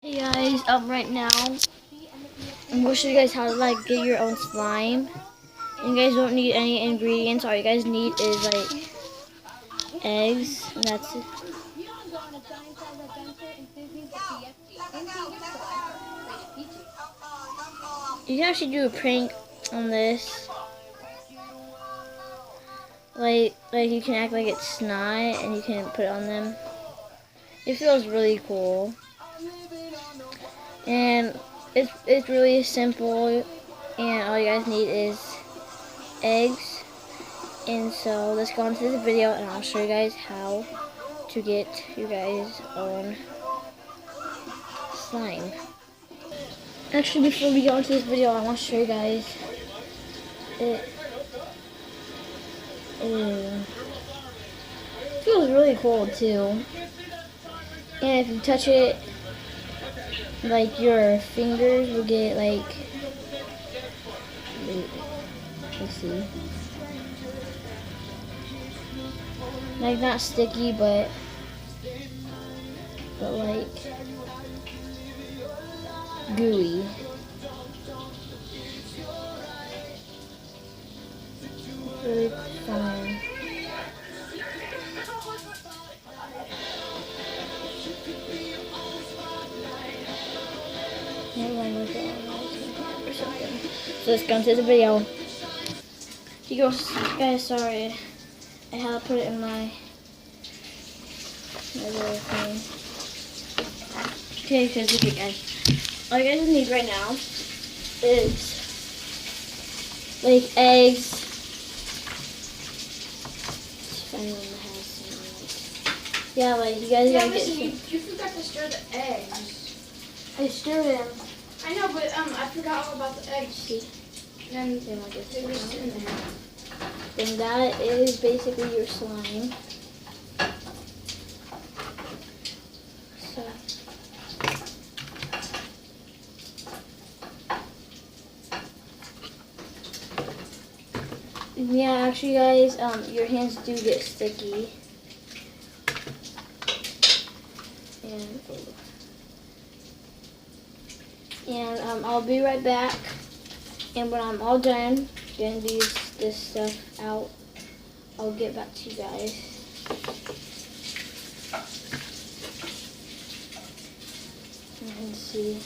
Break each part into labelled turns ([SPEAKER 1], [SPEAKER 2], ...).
[SPEAKER 1] Hey guys, right now I'm going to show you guys how to get your own slime. And you guys don't need any ingredients. All you guys need is eggs, and that's it. You can actually do a prank on this. Like you can act like it's snot and you can put it on them. It feels really cool. And it's really simple, and all you guys need is eggs. And so let's go into this video and I'll show you guys how to get you guys own slime. Actually, before we go into this video, I want to show you guys it. Feels really cool too. And if you touch it, like your fingers will get let's see, like not sticky, but like gooey. Really fun. So let's go into the video. You guys, sorry, I had to put it in my little thing. Okay, because look at guys. All you guys need right now is eggs. Let's find one that has some, yeah, you guys gotta get some.
[SPEAKER 2] You forgot to stir the eggs.
[SPEAKER 1] I stirred them.
[SPEAKER 2] I know, but I forgot all about the eggs.
[SPEAKER 1] See?
[SPEAKER 2] And
[SPEAKER 1] Then we'll get
[SPEAKER 2] they're just in there.
[SPEAKER 1] Then that is basically your slime. So. Yeah, actually guys, your hands do get sticky. And I'll be right back. And when I'm all done getting this stuff out, I'll get back to you guys. And see.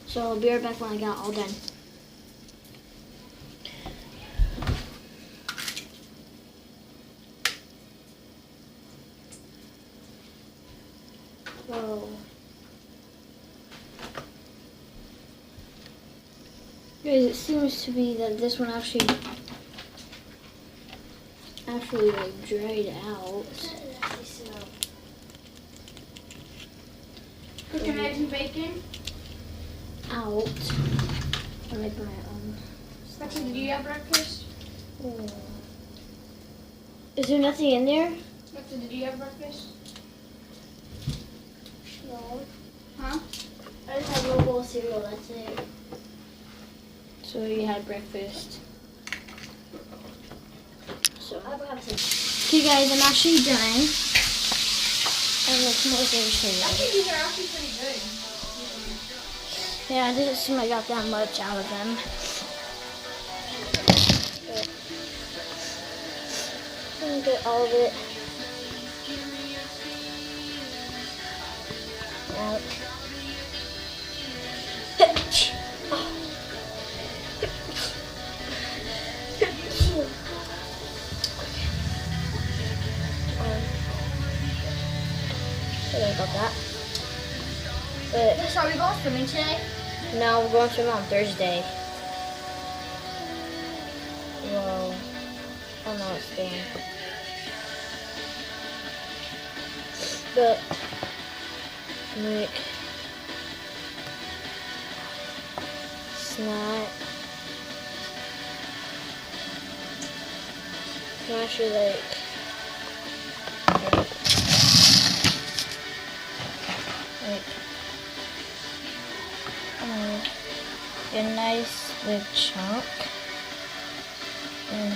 [SPEAKER 1] So I'll be right back when I got all done. Whoa. Guys, it seems to be that this one actually dried out.
[SPEAKER 2] Cooking eggs and bacon.
[SPEAKER 1] Out. I make my own.
[SPEAKER 2] Lexi, did you have breakfast?
[SPEAKER 1] Oh. Is there nothing in there?
[SPEAKER 2] Lexi, did you have breakfast?
[SPEAKER 1] No.
[SPEAKER 2] Huh?
[SPEAKER 1] I just had a little bowl of cereal, that's it. So you had breakfast. So okay guys, I'm actually done. And let's more things.
[SPEAKER 2] Actually, these are actually pretty good.
[SPEAKER 1] Yeah, it doesn't seem I got that much out of them. I'm gonna get all of it out. Sorry about that. But
[SPEAKER 2] So are we going swimming today?
[SPEAKER 1] no, we're going swimming on Thursday. Whoa. I don't know what's doing. But snot. I'm actually a nice big chunk. And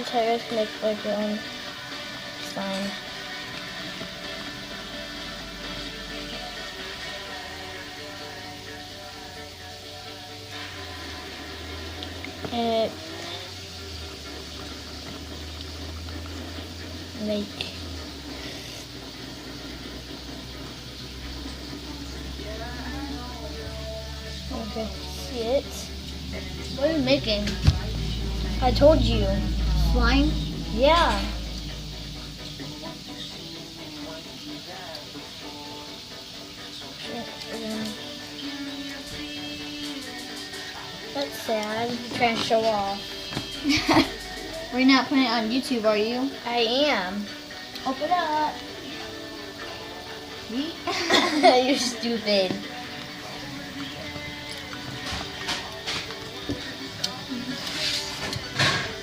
[SPEAKER 1] And so you guys can make like your own slime. And make okay, see it?
[SPEAKER 2] What are you making?
[SPEAKER 1] I told you.
[SPEAKER 2] Slime?
[SPEAKER 1] Yeah. That's sad. You're trying to show off.
[SPEAKER 2] We're not putting it on YouTube, are you?
[SPEAKER 1] I am.
[SPEAKER 2] Open up.
[SPEAKER 1] You're stupid.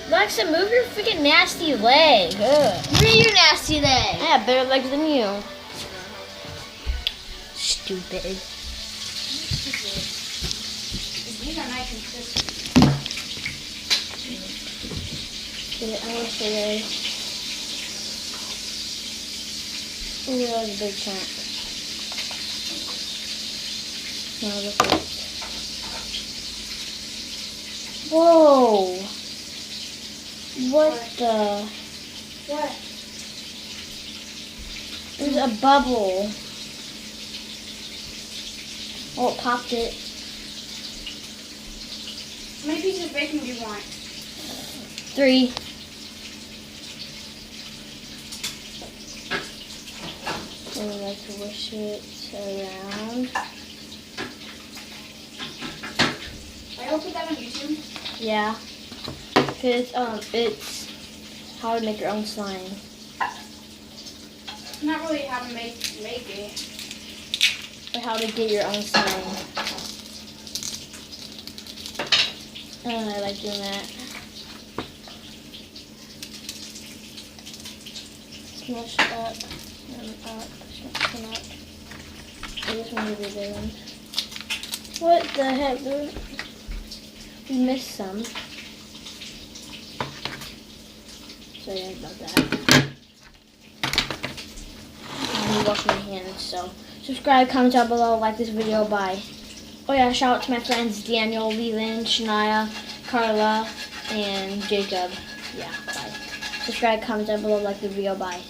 [SPEAKER 1] Alexa, move your freaking nasty leg. Ugh.
[SPEAKER 2] You're your nasty leg.
[SPEAKER 1] I have better legs than you. Stupid.
[SPEAKER 2] These are nice and crispy.
[SPEAKER 1] Get it out of the way. Ooh, that was a big chunk. Now look at it. Whoa! What the?
[SPEAKER 2] What?
[SPEAKER 1] There's a bubble. Oh, it popped it.
[SPEAKER 2] How many pieces of bacon do you want?
[SPEAKER 1] 3. I would like to wish it around.
[SPEAKER 2] I will put that on YouTube.
[SPEAKER 1] Yeah. Cause it's how to make your own slime.
[SPEAKER 2] Not really how to make it.
[SPEAKER 1] Or how to get your own slime. I like doing that. Smash up and up, smash them up. I just want to be big one. What the heck, dude? We missed some. Sorry about that. I'm washing my hands, so subscribe, comment down below, like this video, bye. Oh yeah, shout out to my friends Daniel, Leland, Shania, Carla, and Jacob. Yeah, bye. Subscribe, comment down below, like the video, bye.